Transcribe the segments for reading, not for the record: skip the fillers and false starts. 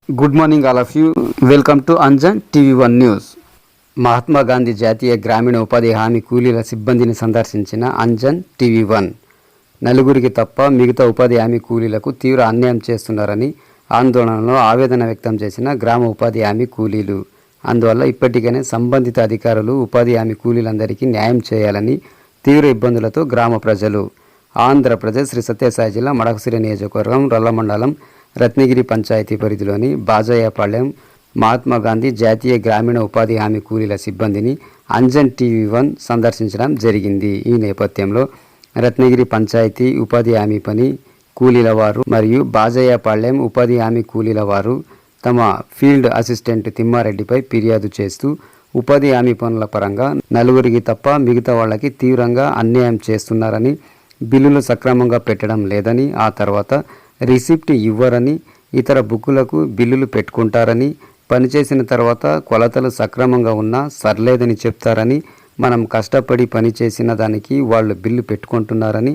Good morning all of you. Welcome to Anjan TV one news. Mahatma Gandhi జాతీయ గ్రామీణ ఉపాధి హామీ కూలీల సిబ్బందిని సందర్శించిన అంజన్ టీవీ1. నలుగురికి తప్ప మిగతా ఉపాధి హామీ కూలీలకు తీవ్ర అన్యాయం చేస్తున్నారని ఆందోళనలో ఆవేదన వ్యక్తం చేసిన గ్రామ ఉపాధి హామీ కూలీలు. అందువల్ల ఇప్పటికైనా సంబంధిత అధికారులు ఉపాధి హామీ కూలీలందరికీ న్యాయం చేయాలని తీవ్ర ఇబ్బందులతో గ్రామ ప్రజలు. ఆంధ్రప్రదేశ్ శ్రీ సత్యసాయి జిల్లా మడకశిర నియోజకవర్గం రొల్ల మండలం రత్నగిరి పంచాయతీ పరిధిలోని బాజయ్యపాలెం మహాత్మా గాంధీ జాతీయ గ్రామీణ ఉపాధి హామీ కూలీల సిబ్బందిని అంజన్ టీవీ1 సందర్శించడం జరిగింది. ఈ నేపథ్యంలో రత్నగిరి పంచాయతీ ఉపాధి హామీ పని కూలీల వారు మరియు బాజయ్యపాలెం ఉపాధి హామీ కూలీల వారు తమ ఫీల్డ్ అసిస్టెంట్ తిమ్మారెడ్డిపై ఫిర్యాదు చేస్తూ ఉపాధి హామీ పనుల పరంగా నలుగురికి తప్ప మిగతా వాళ్ళకి తీవ్రంగా అన్యాయం చేస్తున్నారని, బిల్లులు సక్రమంగా పెట్టడం లేదని, ఆ తర్వాత రిసిప్ట్ ఇవ్వరని, ఇతర బుక్కులకు బిల్లులు పెట్టుకుంటారని, పనిచేసిన తర్వాత కొలతలు సక్రమంగా ఉన్నా సర్లేదని చెప్తారని, మనం కష్టపడి పనిచేసిన దానికి వాళ్ళు బిల్లు పెట్టుకుంటున్నారని,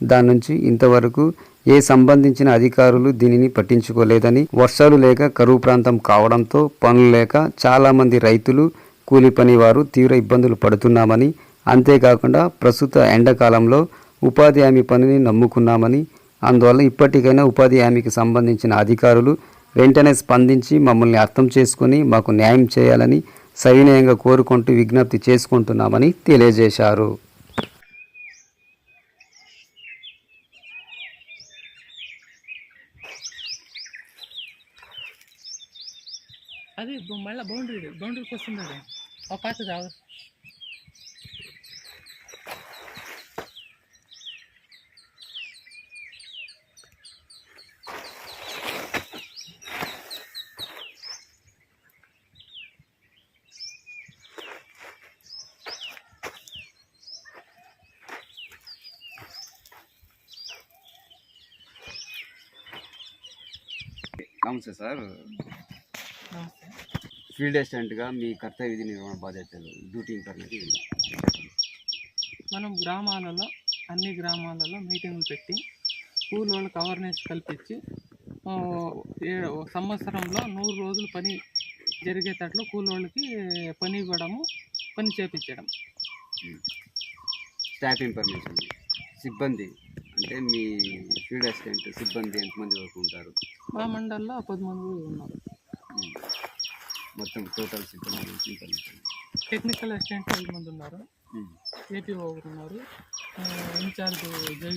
దాని నుంచి ఇంతవరకు ఏ సంబంధించిన అధికారులు దీనిని పట్టించుకోలేదని, వర్షాలు లేక కరువు ప్రాంతం కావడంతో పనులు లేక చాలామంది రైతులు కూలి పని వారు తీవ్ర ఇబ్బందులు పడుతున్నామని, అంతేకాకుండా ప్రస్తుత ఎండాకాలంలో ఉపాధి హామీ పనిని నమ్ముకున్నామని, అందువల్ల ఇప్పటికైనా ఉపాధి హామీకి సంబంధించిన అధికారులు వెంటనే స్పందించి మమ్మల్ని అర్థం చేసుకుని మాకు న్యాయం చేయాలని సవినయంగా కోరుకుంటూ విజ్ఞప్తి చేసుకుంటున్నామని తెలియజేశారు. అది మళ్ళీ బౌండరీకి వస్తుంది. అది ఒక పాత రావు. నమస్తే సార్. ఫీల్డ్ అసిస్టెంట్గా మీ కర్తవ్య విధి నిర్వహణ బాధ్యతలు, డ్యూటీ ఇన్ఫర్మేషన్. మనం అన్ని గ్రామాలలో మీటింగ్లు పెట్టి కూలోళ్ళకి అవేర్నెస్ కల్పించి సంవత్సరంలో 100 రోజులు పని జరిగేటట్లు కూలోళ్ళకి పని ఇవ్వడము, పని చేపించడం. స్టాఫ్ ఇన్ఫర్మేషన్, సిబ్బంది అంటే మీ ఫీల్డ్ అసిస్టెంట్ సిబ్బంది ఎంతమంది వరకు ఉంటారు? మా మండల్లో 10 మంది ఉన్నారు. మొత్తం టోటల్ సిబ్బంది ఇన్ఫర్మేషన్. టెక్నికల్ అసిస్టెంట్ 5 మంది ఉన్నారు. ఏపీఓ ఒకరు ఉన్నారు. ఇన్ఛార్జ్ జై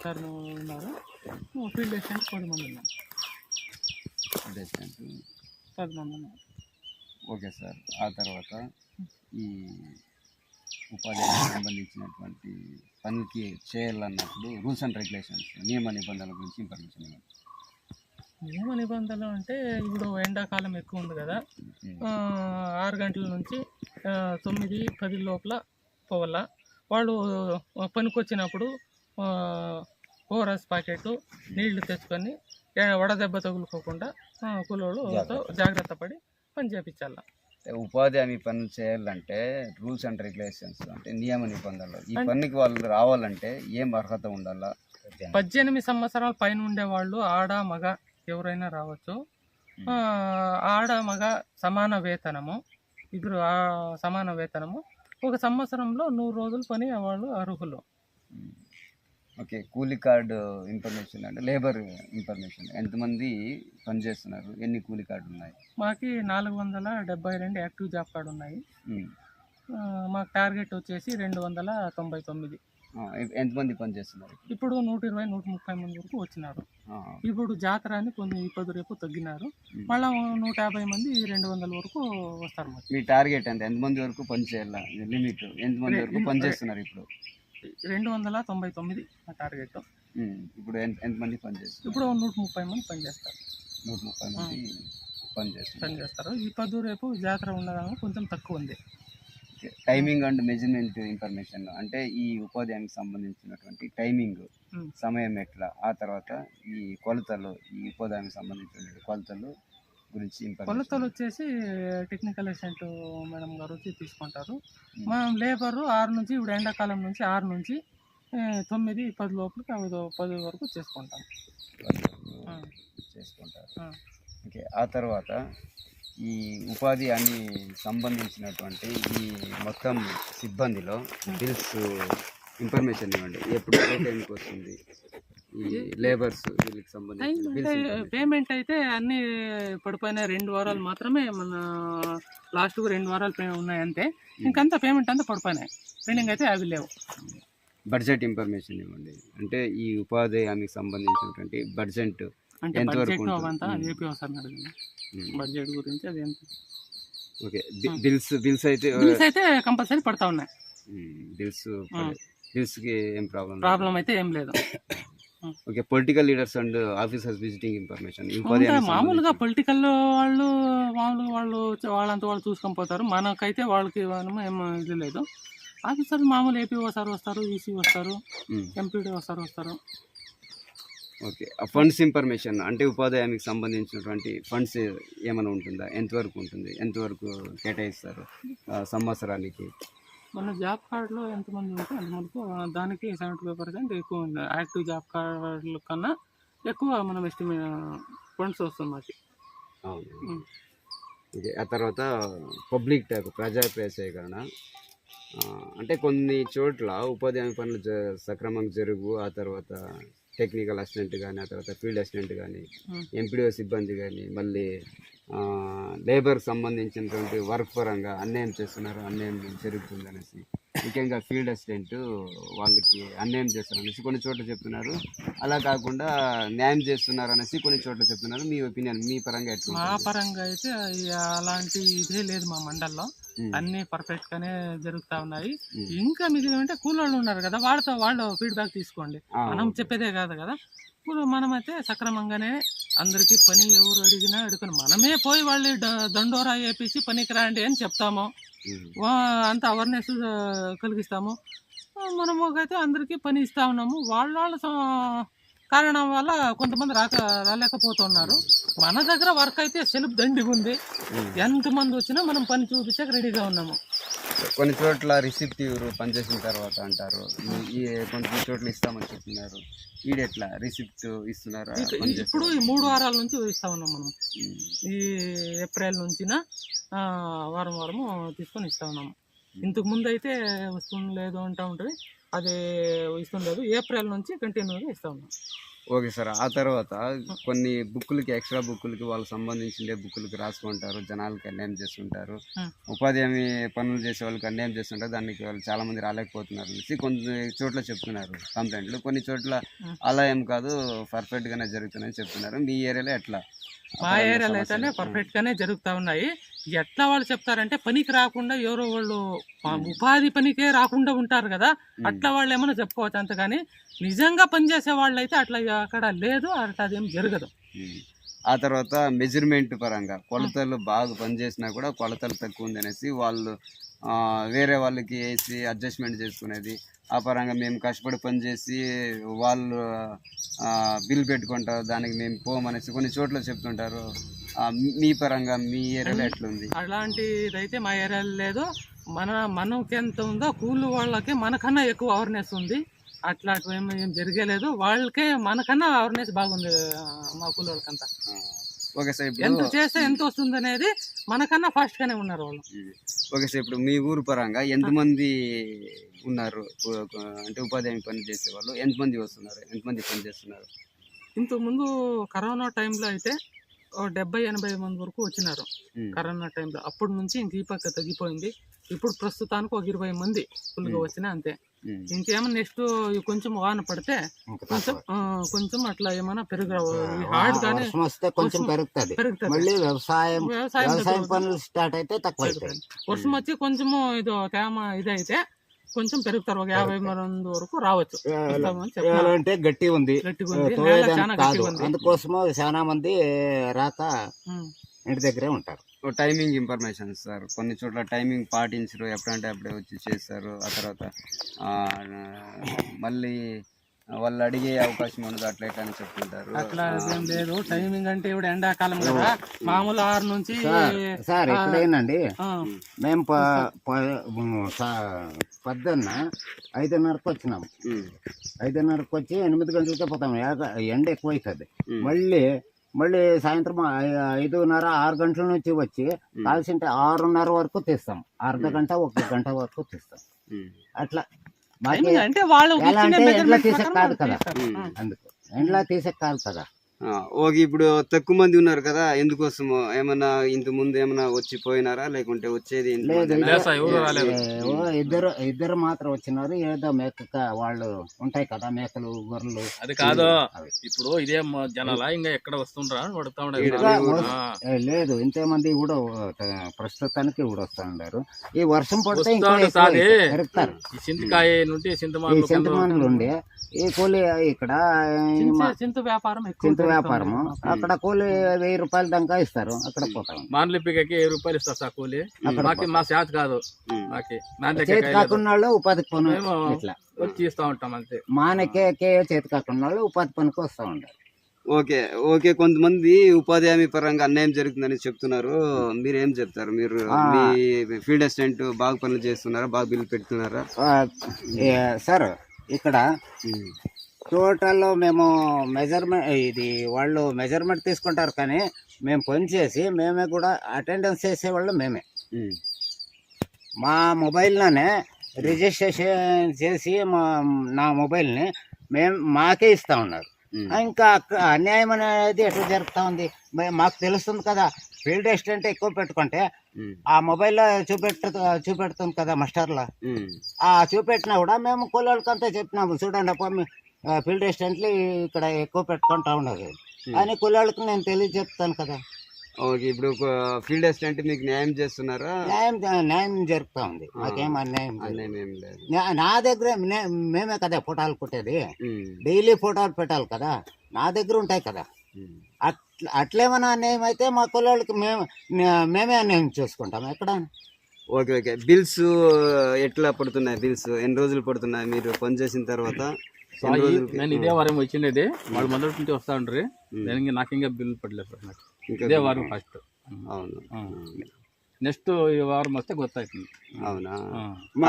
సార్ ఉన్నారు. ఫీల్డ్ అసిస్టెంట్ 10 మంది ఉన్నారు. ఫీల్డ్ అసిస్టెంట్ 10 మంది ఉన్నారు. Okay sir. ఆ తర్వాత ఈ ఉపాధికి సంబంధించినటువంటి పనికి చేయాలన్నప్పుడు రూల్స్ అండ్ రెగ్యులేషన్స్, నియమ నిబంధనల గురించి ఇన్ఫర్మేషన్. నియమ నిబంధనలు అంటే ఇప్పుడు ఎండాకాలం ఎక్కువ ఉంది కదా, 6 గంటల నుంచి 9-10 లోపల పోవాల. వాళ్ళు పనికి వచ్చినప్పుడు ఓఆర్ఎస్ ప్యాకెట్ నీళ్లు తెచ్చుకొని వడదెబ్బ తగులుకోకుండా కూలోళ్ళతో జాగ్రత్త పడి పని చేయించాల. ఉపాధి హామీ పనులు చేయాలంటే రూల్స్ అండ్ రెగ్యులేషన్స్ అంటే నియమ నిబంధనలు, ఈ పనికి వాళ్ళు రావాలంటే ఏం అర్హత ఉండాలా? 18 సంవత్సరాల పైన ఉండేవాళ్ళు ఆడ మగ ఎవరైనా రావచ్చు. ఆడ మగ సమాన వేతనము, ఇద్దరు సమాన వేతనము. ఒక సంవత్సరంలో 100 రోజులు పని వాళ్ళు అర్హులు. ఓకే. కూలీ కార్డు ఇన్ఫర్మేషన్ అంటే లేబర్ ఇన్ఫర్మేషన్, ఎంతమంది పనిచేస్తున్నారు, ఎన్ని కూలీ కార్డు ఉన్నాయి? మాకి 472 యాక్టివ్ జాబ్ కార్డు ఉన్నాయి. మాకు టార్గెట్ వచ్చేసి 299. ఎంతమంది పనిచేస్తున్నారు? ఇప్పుడు 120-130 మంది వరకు వచ్చినారు. ఇప్పుడు జాతర అని కొన్ని రేపు తగ్గినారు. మళ్ళీ 150 మంది 200 వరకు వస్తారు. మీ టార్గెట్ ఎంత? ఎంతమంది వరకు పని చేయాల లిమిట్? ఎంతమంది వరకు పనిచేస్తున్నారు ఇప్పుడు? 299 నా టార్గెట్. ఇప్పుడు ఎంతమంది పనిచేస్తారు? ఇప్పుడు 130 మంది పనిచేస్తారు. 130 మంది పనిచేస్తారు. ఈ రేపు జాతర ఉండడానికి కొంచెం తక్కువ ఉంది. టైమింగ్ అండ్ మెజర్మెంట్ ఇన్ఫర్మేషన్ అంటే ఈ ఉపాధి హామీకి సంబంధించినటువంటి టైమింగ్, సమయం ఎట్లా, ఆ తర్వాత ఈ కొలతలు, ఈ ఉపాధి హామీకి సంబంధించిన కొలతలు గురించి. కొలతలు వచ్చేసి టెక్నికల్ అసిస్టెంట్ మేడం గారు వచ్చి తీసుకుంటారు. మనం లేబరు 6 నుంచి, ఇప్పుడు ఎండాకాలం నుంచి 6 నుంచి 9-10 లోపలికి 10 వరకు చేసుకుంటాం. ఓకే, ఆ తర్వాత ఈ ఉపాధి హామీ సంబంధించినటువంటి ఈ మొత్తం సిబ్బందిలో బిల్స్ ఇన్ఫర్మేషన్ ఇవ్వండి. ఎప్పుడు ఏ టైంకి వస్తుంది ఈ లేబర్స్ వీళ్ళకి సంబంధించిన బిల్స్ పేమెంట్ అయితే అన్ని పడిపోయినాయి. 2 వారాలు మాత్రమే మన లాస్ట్ 2 వారాలు ఉన్నాయి అంతే. ఇంకంతా పేమెంట్ అంతా పడిపోయినాయి. పెండింగ్ అయితే అవి లేవు. బడ్జెట్ ఇన్ఫర్మేషన్ ఇవ్వండి. అంటే ఈ ఉపాధి హామీకి సంబంధించినటువంటి బడ్జెట్ అంటే ఎంతవరకు బడ్జెట్ ఉంటుంది? అవంతా ఏపీ వస్తారు అడిగింది. బడ్జెట్ గురించి అది ఎంత ఓకే, బిల్స్ అయితే కంపల్సరీ పడతా ఉన్నాయి. బిల్స్కి ఏం ప్రాబ్లం అయితే ఏం లేదు. Okay, political leaders and officers visiting information మామూలుగా పొలిటికల్ వాళ్ళు వాళ్ళంతా వాళ్ళు చూసుకొని పోతారు. మనకైతే వాళ్ళకి ఏం ఇది లేదు. ఆఫీసర్లు మామూలు ఏపీ వస్తారు, ఈసీ వస్తారు, ఎంపీడీ వస్తారు. ఓకే, ఫండ్స్ ఇన్ఫర్మేషన్ అంటే ఉపాధి హామీకి సంబంధించినటువంటి ఫండ్స్ ఏమైనా ఉంటుందా? ఎంతవరకు ఉంటుంది? ఎంతవరకు కేటాయిస్తారు సంవత్సరానికి? మన జాబ్ కార్డులో ఎంతమంది ఉంటే అంతమందికి దానికి 75% ఎక్కువ ఉంది. యాక్టివ్ జాబ్ కార్డుల కన్నా ఎక్కువ మనం ఫండ్స్ వస్తుంది మాకు. అవును. ఓకే, ఆ తర్వాత పబ్లిక్ ట్యాక్ ప్రజా సేకరణ అంటే కొన్ని చోట్ల ఉపాధి హామీ పనులు సక్రమంగా జరుగు. ఆ తర్వాత టెక్నికల్ అసిస్టెంట్ కానీ, ఆ తర్వాత ఫీల్డ్ అసిస్టెంట్ కానీ, ఎంపీడీఓ సిబ్బంది కానీ, మళ్ళీ లేబర్ సంబంధించినటువంటి వర్క్ పరంగా అన్యాయం చేస్తున్నారు, అన్యాయం జరుగుతుంది అనేసి, ముఖ్యంగా ఫీల్డ్ అసిస్టెంట్ వాళ్ళకి అన్యాయం చేస్తారు అనేసి కొన్ని చోట్ల చెప్తున్నారు. అలా కాకుండా న్యాయం చేస్తున్నారు అనేసి కొన్ని చోట్ల చెప్తున్నారు. మీ ఒపీనియన్, మీ పరంగా ఎట్లా? మా పరంగా అయితే అలాంటి ఇదే లేదు. మా మండల్లో అన్ని పర్ఫెక్ట్ గానే జరుగుతా ఉన్నాయి. ఇంకా మిగిలిన అంటే కూలోళ్ళు ఉన్నారు కదా, వాళ్ళు ఫీడ్బ్యాక్ తీసుకోండి. మనం చెప్పేదే కాదు కదా. మనమైతే సక్రమంగానే అందరికీ పని ఎవరు అడిగినా అడుగుని మనమే పోయి వాళ్ళు దండోరా వేపించి పనికి రాండి అని చెప్తాము. అంత అవేర్నెస్ కలిగిస్తాము. మనము అయితే అందరికీ పని ఇస్తా ఉన్నాము. వాళ్ళ కారణం వల్ల కొంతమంది రాలేకపోతున్నారు. మన దగ్గర వర్క్ అయితే సెల్ఫ్ దండిగా ఉంది. ఎంతమంది వచ్చినా మనం పని చూపించక రెడీగా ఉన్నాము. కొన్ని చోట్ల రిసిప్ట్ ఇవ్వరు, పనిచేసిన తర్వాత అంటారు. కొన్ని చోట్ల ఇస్తామని చెప్తున్నారు. ఈడెట్లా రిసిప్ట్ ఇస్తున్నారు? ఇప్పుడు ఈ 3 వారాల నుంచి ఇస్తా ఉన్నాం మనం. ఈ ఏప్రిల్ నుంచిన వారము తీసుకొని ఇస్తా ఉన్నాము. ఇంతకు ముందు అయితే వస్తుండలేదు అంటూ ఉంటుంది, అది ఇస్తుండలేదు. ఏప్రిల్ నుంచి కంటిన్యూగా ఇస్తా ఉన్నాం. ఓకే సార్, ఆ తర్వాత కొన్ని బుక్కులకి, ఎక్స్ట్రా బుక్కులకి వాళ్ళు సంబంధించిన బుక్కులకి రాసుకుంటారు, జనాలకి అన్యాయం చేస్తుంటారు. ఉపాధి హామీ పనులు చేసే వాళ్ళకి అన్యాయం చేస్తుంటారు. దానికి వాళ్ళు చాలా మంది రాలేకపోతున్నారు అనేసి కొన్ని చోట్ల చెప్తున్నారు కంప్లైంట్లు. కొన్ని చోట్ల అలా ఏం కాదు, పర్ఫెక్ట్ గానే జరుగుతున్నాయని చెప్తున్నారు. మీ ఏరియాలో ఎట్లా? మా ఏరియాలో అయితేనే పర్ఫెక్ట్ గానే జరుగుతూ ఉన్నాయి. ఎట్లా వాళ్ళు చెప్తారంటే పనికి రాకుండా ఎవరో వాళ్ళు ఉపాధి పనికే రాకుండా ఉంటారు కదా, అట్లా వాళ్ళు ఏమైనా చెప్పుకోవచ్చు. అంతగాని నిజంగా పనిచేసే వాళ్ళు అయితే అట్లా అక్కడ లేదు, అట్లా అదేం జరగదు. ఆ తర్వాత మెజర్మెంట్ పరంగా కొలతలు బాగా పనిచేసినా కూడా కొలతలు తక్కువ ఉంది అనేసి వాళ్ళు వేరే వాళ్ళకి వేసి అడ్జస్ట్మెంట్ చేసుకునేది. ఆ పరంగా మేము కష్టపడి పనిచేసి వాళ్ళు బిల్ పెట్టుకుంటారు, దానికి మేము పోమనేసి కొన్ని చోట్ల చెప్తుంటారు. మీ పరంగా మీ ఏరియాలో ఎట్లుంది? అలాంటిది అయితే మా ఏరియాలో లేదు. మనకి ఎంత ఉందో కూలి వాళ్ళకి మనకన్నా ఎక్కువ అవేర్నెస్ ఉంది. అట్లాంటివి ఏం జరగలేదు. వాళ్ళకే మనకన్నా అవేర్నెస్ బాగుంది మా కూలి వాళ్ళకంతా. ఓకే సార్, ఎంత చేస్తే ఎంత వస్తుంది అనేది మనకన్నా ఫాస్ట్ గానే ఉన్నారు వాళ్ళు. ఓకే సార్, ఇప్పుడు మీ ఊరు పరంగా ఎంతమంది ఉన్నారు అంటే ఉపాధి హామీ పని చేసే వాళ్ళు? ఎంతమంది వస్తున్నారు, ఎంతమంది పని చేస్తున్నారు? ఇంతకుముందు కరోనా టైంలో అయితే 70-80 మంది వరకు వచ్చినారు కరోనా టైంలో. అప్పటి నుంచి ఇంక ఈ పక్క తగ్గిపోయింది. ఇప్పుడు ప్రస్తుతానికి ఒక 20 మంది ఫుల్గా వచ్చినా అంతే. ఇంకేమన్నా నెక్స్ట్ కొంచెం వాన పడితే కొంచెం అట్లా ఏమైనా హార్డ్ గానే కొంచెం పెరుగుతుంది. వ్యవసాయం పనులు స్టార్ట్ అయితే తక్కువ. వర్షం వచ్చి కొంచెము తేమ ఇదైతే కొంచెం పెరుగుతారు. ఒక 50 మంది వరకు రావచ్చు. అంటే గట్టి ఉంది, అందుకోసము చాలా మంది రాక ఇంటి దగ్గరే ఉంటారు. టైమింగ్ ఇన్ఫర్మేషన్ సార్, కొన్ని చోట్ల టైమింగ్ పాటించరు, ఎప్పుడంటే అప్పుడే వచ్చి చేస్తారు. ఆ తర్వాత మళ్ళీ వాళ్ళు అడిగే అవకాశం ఉండదు, అట్లా అని చెప్తుంటారు. అట్లా ఏం లేదు. టైమింగ్ అంటే ఇప్పుడు ఎండాకాలం కదా, మామూలు 6 నుంచి సార్ ఇక్కడ ఏంటండి, మేము పొద్దున్న 5:30కి వచ్చినాము. 5:30కి వచ్చి 8 గంటలకే పోతాము. ఎండ ఎక్కువ అవుతుంది. మళ్ళీ మళ్ళీ సాయంత్రం 5:30 6 గంటల నుంచి వచ్చి కాల్సింటే 6:30 వరకు తీస్తాం. అర్ధ గంట 1 గంట వరకు తీస్తాం. అట్లా మాకు అంటే వాళ్ళు ఎలా ఇచ్చిన అంటే ఎండ్ల measurement తీసే ప్రకారం కాదు వాళ్ళు కదా, తీస్తారు. అందుకు ఎండ్ల తీసే కాదు కదా. ఓకే, ఇప్పుడు తక్కువ మంది ఉన్నారు కదా, ఎందుకోసము? ఏమన్నా ఇంత ముందు ఏమన్నా వచ్చి పోయినారా, లేకుంటే వచ్చేది ఇంత లేదు, మందేనా? ఇద్దరు మాత్రం వచ్చినారు. ఏదో మేక వాళ్ళు ఉంటాయి కదా, మేకలు గొర్రెలు. అది కాదు, అవి. ఇప్పుడు ఇదే జనాల ఇంకా ఎక్కడ వస్తుండ్రా అని పడుతా ఇంకా లేదు, ఇంతమంది కూడా ప్రస్తుతానికి కూడా వస్తా ఉన్నారు. ఈ వర్షం పడితే ఇంకా సాది పెరుగుతారు. చింతకాయ నుండి ఈ చింతమానులు చింతమానులు ఉండే ఈ కూలి ఇక్కడ చింత వ్యాపారం ఎక్కువ చింత వ్యాపారము, అక్కడ కూలి 1000 రూపాయల దాకా ఇస్తారు. అక్కడ పోతాం. మాన్లిపికకి 7 రూపాయలు ఇస్తారు సార్ కూలి. మాకి మా చేత కాదు, మాకి చేతి కాకుండా వాళ్ళు ఉపాధి పని ఇట్లా వచ్చి ఇస్తా ఉంటాం అంతే. మానకే చేతి కాకుండా వాళ్ళు ఉపాధి పనికి వస్తూ ఉంటారు. ఓకే ఓకే, కొంతమంది ఉపాధి హామీ పరంగా అన్యాయం జరుగుతుందని చెప్తున్నారు. మీరు ఏం చెప్తారు? మీరు మీ ఫీల్డ్ అసిస్టెంట్ బాగా పనులు చేస్తున్నారా, బాగా బిల్లు పెడుతున్నారా? సార్ ఇక్కడ టోటల్ మేము మెజర్మెంట్ ఇది వాళ్ళు మెజర్మెంట్ తీసుకుంటారు, కానీ మేము పని చేసి మేమే కూడా అటెండెన్స్ చేసేవాళ్ళు మేమే. మా మొబైల్లోనే రిజిస్ట్రేషన్ చేసి నా మొబైల్ని మాకే ఇస్తూ ఉన్నారు. ఇంకా అన్యాయం అనేది ఎట్లా జరుగుతూ ఉంది మాకు తెలుస్తుంది కదా. ఫీల్డ్ అసిస్టెంట్ ఎక్కువ పెట్టుకుంటే ఆ మొబైల్లో చూపెడుతుంది కదా మాస్టర్లో. ఆ చూపెట్టినా కూడా మేము కూలీలకంతా చెప్పినాము, చూడండి అప్ప ఫీల్డ్ అసిస్టెంట్లు ఇక్కడ ఎక్కువ పెట్టుకుంటా ఉండదు అని కూలీలకు నేను తెలియజెప్తాను కదా. ఓకే, ఇప్పుడు ఫీల్డ్ అసిస్టెంట్ మీకు న్యాయం చేస్తున్నారా? న్యాయం జరుగుతూ ఉంది, మాకేం అన్యాయం ఏం లేదు. నా దగ్గర మేమే కదా ఫోటోలు కొట్టేది, డైలీ ఫోటోలు పెట్టాలి కదా, నా దగ్గర ఉంటాయి కదా. అట్లేమన్నా అన్యాయం అయితే మా కూలీళ్ళకి మేమే అన్యాయం చూసుకుంటాం ఎక్కడ. ఓకే ఓకే, బిల్స్ ఎట్లా పడుతున్నాయి? బిల్స్ ఎన్ని రోజులు పడుతున్నాయి మీరు పని చేసిన తర్వాత? నేను ఇదే వారం వచ్చిండేది, వాళ్ళు మొదటి నుంచి వస్తా ఉండ్రి. నేను నాకు ఇంకా బిల్ పడలేదు సార్, నాకు ఇదే వారం ఫస్ట్. అవును, నెక్స్ట్ ఈ వారం వస్తే గుర్తవుతుంది. అవునా?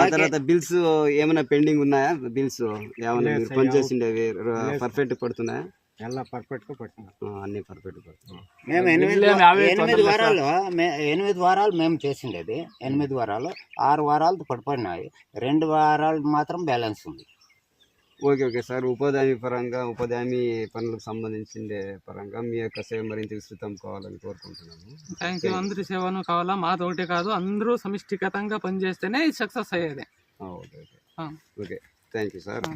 ఆ తర్వాత బిల్స్ ఏమైనా పెండింగ్ ఉన్నాయా? బిల్స్ ఏమైనా మీరు పని చేసిండేవి పర్ఫెక్ట్ పడుతున్నాయా? ఎలా పర్ఫెక్ట్గా పడుతున్నాం, అన్ని పర్ఫెక్ట్ పడుతున్నాం. మేము 8 వారాలు మేము చేసిండేది. 8 వారాలు 6 వారాలు పడిపోయినాయి, 2 వారాలు మాత్రం బ్యాలెన్స్ ఉంది. ఓకే ఓకే సార్, ఉపాధి హామీ పరంగా ఉపాధి హామీ పనులకు సంబంధించిన పరంగా మీ యొక్క సేవ మరింత విస్తృతం కావాలని కోరుకుంటున్నాను. Thank you. అందరి సేవను కావాలా, మాది ఒకటే కాదు, అందరూ సమిష్టిగతంగా పనిచేస్తేనే ఇది సక్సెస్ అయ్యేది. Okay okay okay, thank you sir.